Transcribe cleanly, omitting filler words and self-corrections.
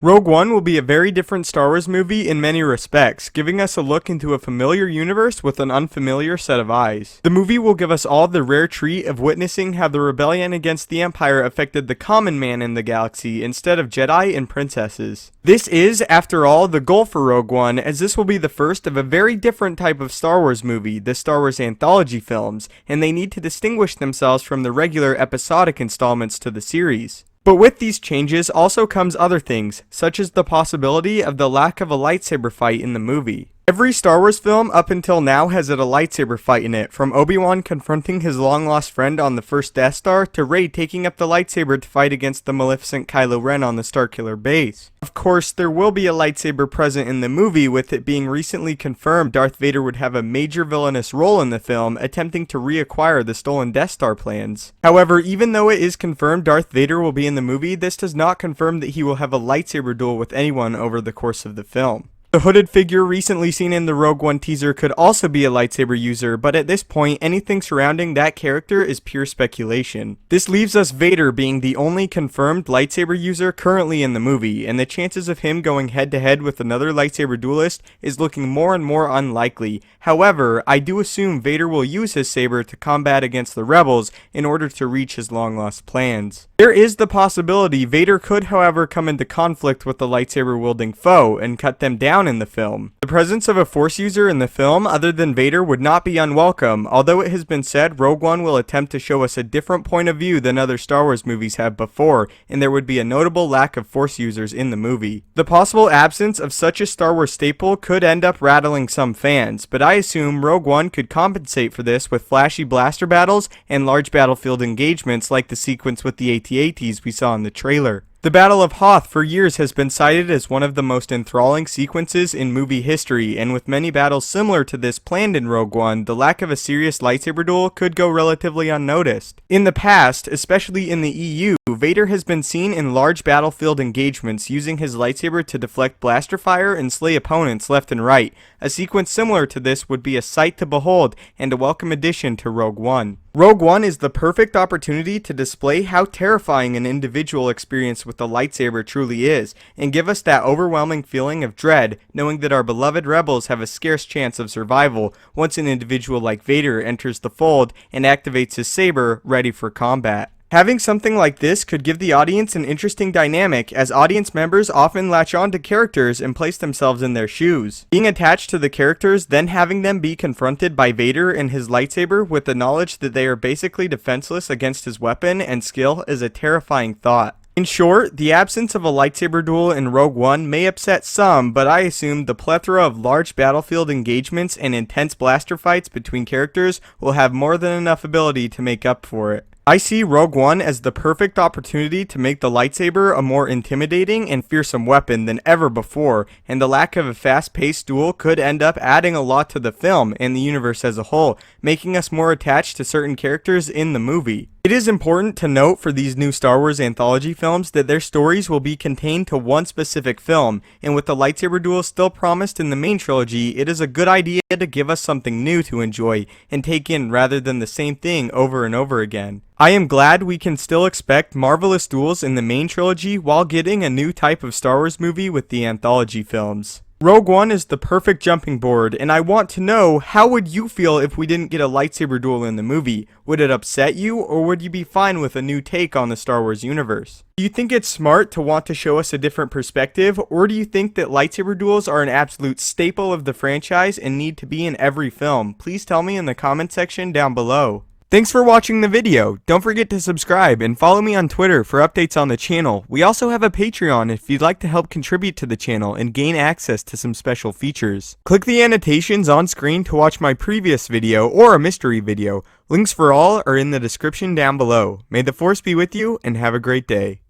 Rogue One will be a very different Star Wars movie in many respects, giving us a look into a familiar universe with an unfamiliar set of eyes. The movie will give us all the rare treat of witnessing how the rebellion against the Empire affected the common man in the galaxy instead of Jedi and princesses. This is, after all, the goal for Rogue One, as this will be the first of a very different type of Star Wars movie, the Star Wars anthology films, and they need to distinguish themselves from the regular episodic installments to the series. But with these changes also comes other things, such as the possibility of the lack of a lightsaber fight in the movie. Every Star Wars film up until now has had a lightsaber fight in it, from Obi-Wan confronting his long-lost friend on the first Death Star, to Rey taking up the lightsaber to fight against the maleficent Kylo Ren on the Starkiller base. Of course, there will be a lightsaber present in the movie, with it being recently confirmed Darth Vader would have a major villainous role in the film, attempting to reacquire the stolen Death Star plans. However, even though it is confirmed Darth Vader will be in the movie, this does not confirm that he will have a lightsaber duel with anyone over the course of the film. The hooded figure recently seen in the Rogue One teaser could also be a lightsaber user, but at this point, anything surrounding that character is pure speculation. This leaves us Vader being the only confirmed lightsaber user currently in the movie, and the chances of him going head to head with another lightsaber duelist is looking more and more unlikely. However, I do assume Vader will use his saber to combat against the rebels in order to reach his long lost plans. There is the possibility Vader could, however, come into conflict with the lightsaber wielding foe and cut them down in the film. The presence of a Force user in the film other than Vader would not be unwelcome, although it has been said Rogue One will attempt to show us a different point of view than other Star Wars movies have before, and there would be a notable lack of Force users in the movie. The possible absence of such a Star Wars staple could end up rattling some fans, but I assume Rogue One could compensate for this with flashy blaster battles and large battlefield engagements like the sequence with the AT-ATs we saw in the trailer. The Battle of Hoth for years has been cited as one of the most enthralling sequences in movie history, and with many battles similar to this planned in Rogue One, the lack of a serious lightsaber duel could go relatively unnoticed. In the past, especially in the EU, Vader has been seen in large battlefield engagements using his lightsaber to deflect blaster fire and slay opponents left and right. A sequence similar to this would be a sight to behold and a welcome addition to Rogue One. Rogue One is the perfect opportunity to display how terrifying an individual experience with the lightsaber truly is, and give us that overwhelming feeling of dread, knowing that our beloved rebels have a scarce chance of survival once an individual like Vader enters the fold and activates his saber, ready for combat. Having something like this could give the audience an interesting dynamic, as audience members often latch on to characters and place themselves in their shoes. Being attached to the characters, then having them be confronted by Vader and his lightsaber with the knowledge that they are basically defenseless against his weapon and skill is a terrifying thought. In short, the absence of a lightsaber duel in Rogue One may upset some, but I assume the plethora of large battlefield engagements and intense blaster fights between characters will have more than enough ability to make up for it. I see Rogue One as the perfect opportunity to make the lightsaber a more intimidating and fearsome weapon than ever before, and the lack of a fast-paced duel could end up adding a lot to the film and the universe as a whole, making us more attached to certain characters in the movie. It is important to note for these new Star Wars anthology films that their stories will be contained to one specific film, and with the lightsaber duel still promised in the main trilogy, it is a good idea to give us something new to enjoy and take in rather than the same thing over and over again. I am glad we can still expect marvelous duels in the main trilogy while getting a new type of Star Wars movie with the anthology films. Rogue One is the perfect jumping board, and I want to know, how would you feel if we didn't get a lightsaber duel in the movie? Would it upset you, or would you be fine with a new take on the Star Wars universe? Do you think it's smart to want to show us a different perspective, or do you think that lightsaber duels are an absolute staple of the franchise and need to be in every film? Please tell me in the comment section down below. Thanks for watching the video. Don't forget to subscribe and follow me on Twitter for updates on the channel. We also have a Patreon if you'd like to help contribute to the channel and gain access to some special features. Click the annotations on screen to watch my previous video or a mystery video. Links for all are in the description down below. May the Force be with you and have a great day.